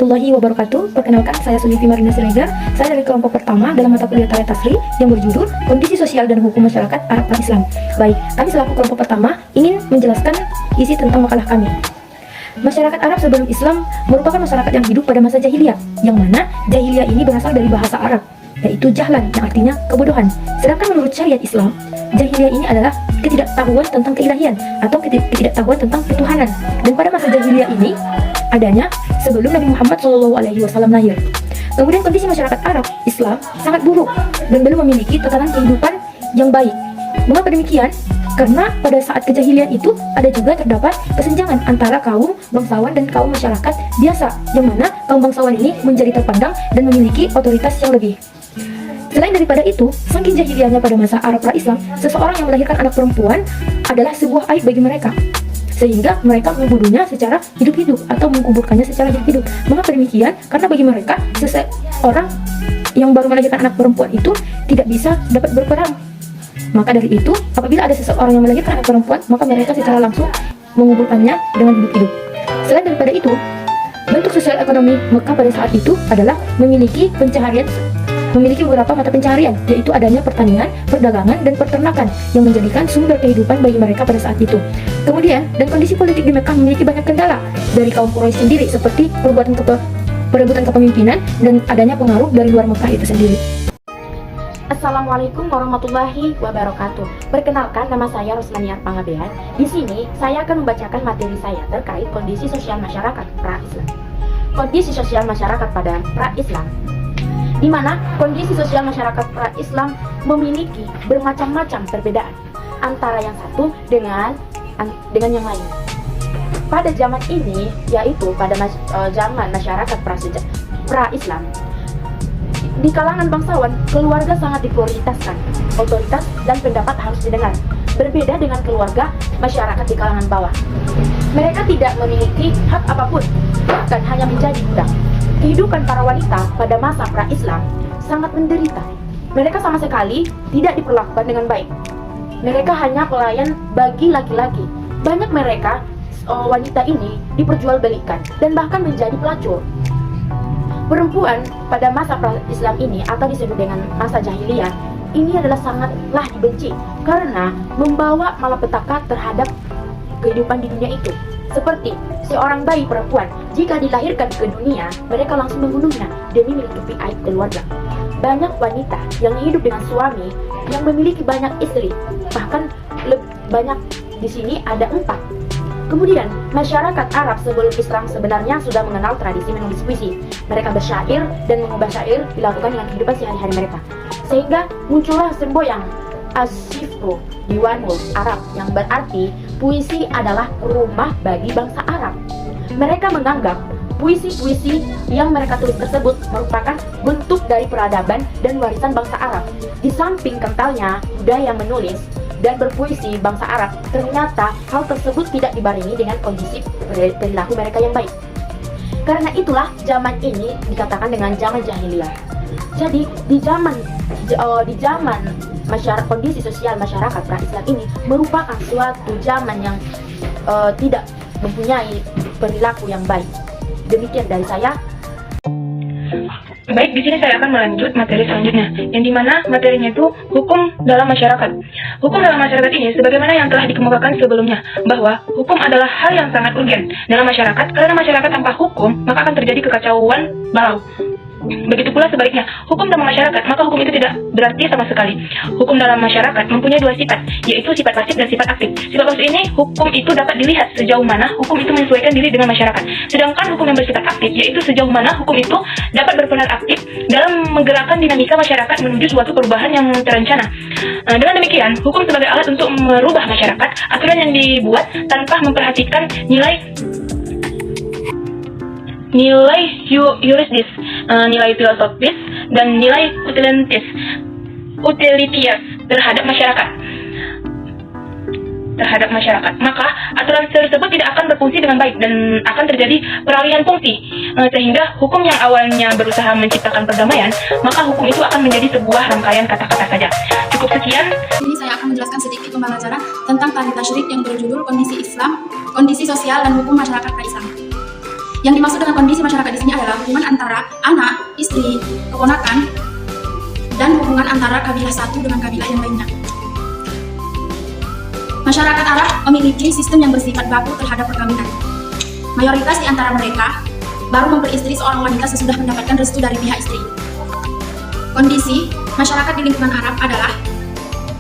warahmatullahi wabarakatuh. Perkenalkan, saya Sulifi Marina Siregar. Saya dari kelompok pertama dalam mata kuliah Tarikh Tasri yang berjudul Kondisi Sosial dan Hukum Masyarakat Arab Islam. Baik, kami selaku kelompok pertama ingin menjelaskan isi tentang makalah kami. Masyarakat Arab sebelum Islam merupakan masyarakat yang hidup pada masa jahiliyah, yang mana jahiliyah ini berasal dari bahasa Arab, yaitu jahlan, yang artinya kebodohan. Sedangkan menurut syariat Islam, jahiliyah ini adalah ketidaktahuan tentang keilahian atau ketidaktahuan tentang ketuhanan. Dan pada masa jahiliyah ini adanya sebelum Nabi Muhammad SAW lahir. Kemudian kondisi masyarakat Arab Islam sangat buruk dan belum memiliki tatanan kehidupan yang baik. Mengapa demikian? Karena pada saat kejahilian itu ada juga terdapat kesenjangan antara kaum bangsawan dan kaum masyarakat biasa, yang mana kaum bangsawan ini menjadi terpandang dan memiliki otoritas yang lebih. Selain daripada itu, saking jahiliyahnya pada masa Arab pra-Islam, seseorang yang melahirkan anak perempuan adalah sebuah aib bagi mereka, sehingga mereka membunuhnya secara hidup-hidup atau menguburkannya secara hidup-hidup. Mengapa demikian? Karena bagi mereka, seseorang yang baru melahirkan anak perempuan itu tidak bisa dapat berperang. Maka dari itu, apabila ada seseorang yang melahirkan anak perempuan, maka mereka secara langsung menguburkannya dengan hidup-hidup. Selain daripada itu, bentuk sosial ekonomi Mekah pada saat itu adalah memiliki beberapa mata pencaharian, yaitu adanya pertanian, perdagangan, dan peternakan yang menjadikan sumber kehidupan bagi mereka pada saat itu. Kemudian, dan kondisi politik di Mekah memiliki banyak kendala dari kaum Quraisy sendiri, seperti perebutan kepemimpinan dan adanya pengaruh dari luar Mekah itu sendiri. Assalamualaikum warahmatullahi wabarakatuh. Perkenalkan, nama saya Rosmaniar Pangabean. Di sini saya akan membacakan materi saya terkait kondisi sosial masyarakat pra-Islam. Kondisi sosial masyarakat pada pra-Islam, di mana kondisi sosial masyarakat pra-Islam memiliki bermacam-macam perbedaan antara yang satu dengan yang lain. Pada zaman ini, yaitu pada zaman masyarakat pra-Islam, di kalangan bangsawan, keluarga sangat diprioritaskan. Otoritas dan pendapat harus didengar. Berbeda dengan keluarga masyarakat di kalangan bawah. Mereka tidak memiliki hak apapun, bahkan hanya menjadi budak. Kehidupan para wanita pada masa pra-Islam sangat menderita. Mereka sama sekali tidak diperlakukan dengan baik. Mereka hanya pelayan bagi laki-laki. Banyak mereka, wanita ini, diperjualbelikan dan bahkan menjadi pelacur. Perempuan pada masa pra-Islam ini, atau disebut dengan masa jahiliyah, ini adalah sangatlah dibenci karena membawa malapetaka terhadap kehidupan di dunia itu. Seperti seorang bayi perempuan, jika dilahirkan ke dunia, mereka langsung membunuhnya demi menutupi aib keluarga. Banyak wanita yang hidup dengan suami yang memiliki banyak istri, bahkan banyak di sini ada 4. Kemudian, masyarakat Arab sebelum Islam sebenarnya sudah mengenal tradisi menulis puisi. Mereka bersyair dan mengubah syair dilakukan dengan kehidupan sehari-hari mereka. Sehingga muncullah semboyan As-Sifru Diwanul Arab, yang berarti puisi adalah rumah bagi bangsa Arab. Mereka menganggap puisi-puisi yang mereka tulis tersebut merupakan bentuk dari peradaban dan warisan bangsa Arab. Di samping kentalnya budaya menulis dan berpuisi bangsa Arab, ternyata hal tersebut tidak dibarengi dengan kondisi perilaku mereka yang baik. Karena itulah zaman ini dikatakan dengan zaman jahiliyah. Jadi di zaman kondisi sosial masyarakat pra-Islam ini merupakan suatu zaman yang tidak mempunyai perilaku yang baik. Demikian dari saya. Baik, di sini saya akan melanjut materi selanjutnya, yang dimana materinya itu hukum dalam masyarakat. Hukum dalam masyarakat ini, sebagaimana yang telah dikemukakan sebelumnya, bahwa hukum adalah hal yang sangat urgen dalam masyarakat, karena masyarakat tanpa hukum, maka akan terjadi kekacauan balau. Begitu pula sebaliknya, hukum dalam masyarakat, maka hukum itu tidak berarti sama sekali. Hukum dalam masyarakat mempunyai 2 sifat, yaitu sifat pasif dan sifat aktif. Sifat pasif ini, hukum itu dapat dilihat sejauh mana hukum itu menyesuaikan diri dengan masyarakat. Sedangkan hukum yang bersifat aktif, yaitu sejauh mana hukum itu dapat berperan aktif dalam menggerakkan dinamika masyarakat menuju suatu perubahan yang terencana. Dengan demikian, hukum sebagai alat untuk merubah masyarakat, aturan yang dibuat tanpa memperhatikan nilai yuridis, nilai filosofis, dan nilai utilitias terhadap masyarakat. Maka aturan tersebut tidak akan berfungsi dengan baik dan akan terjadi peralihan fungsi, sehingga hukum yang awalnya berusaha menciptakan perdamaian, maka hukum itu akan menjadi sebuah rangkaian kata-kata saja. Cukup sekian. Ini saya akan menjelaskan sedikit pembahasan tentang Tarikh Tasri yang berjudul Kondisi Islam, Kondisi Sosial dan Hukum Masyarakat pra-Islam. Yang dimaksud dengan kondisi masyarakat di sini adalah hubungan antara anak, istri, keponakan, dan hubungan antara kabilah satu dengan kabilah yang lainnya. Masyarakat Arab memiliki sistem yang bersifat baku terhadap perkawinan. Mayoritas di antara mereka baru memperistri seorang wanita sesudah mendapatkan restu dari pihak istri. Kondisi masyarakat di lingkungan Arab adalah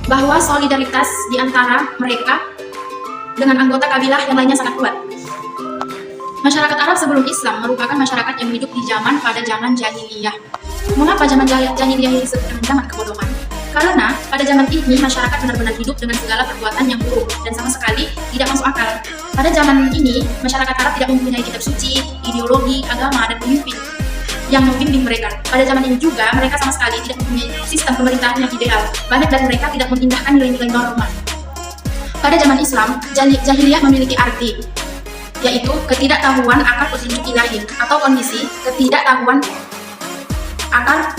bahwa solidaritas di antara mereka dengan anggota kabilah yang lainnya sangat kuat. Masyarakat Arab sebelum Islam merupakan masyarakat yang hidup di pada zaman jahiliyah. Mengapa zaman jahiliyah ini disebut dengan zaman kebodohan? Karena pada zaman ini masyarakat benar-benar hidup dengan segala perbuatan yang buruk dan sama sekali tidak masuk akal. Pada zaman ini masyarakat Arab tidak mempunyai kitab suci, ideologi, agama, dan pemimpin yang membimbing mereka. Pada zaman ini juga mereka sama sekali tidak mempunyai sistem pemerintahan yang ideal. Banyak dari mereka tidak mengindahkan nilai-nilai norma. Pada zaman Islam, jahiliyah memiliki arti, yaitu ketidaktahuan akan petunjuk ilahi atau kondisi ketidaktahuan akan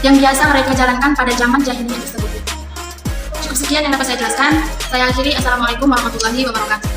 yang biasa mereka jalankan pada zaman jahiliyah tersebut. Cukup sekian yang dapat saya jelaskan. Saya akhiri. Assalamualaikum warahmatullahi wabarakatuh.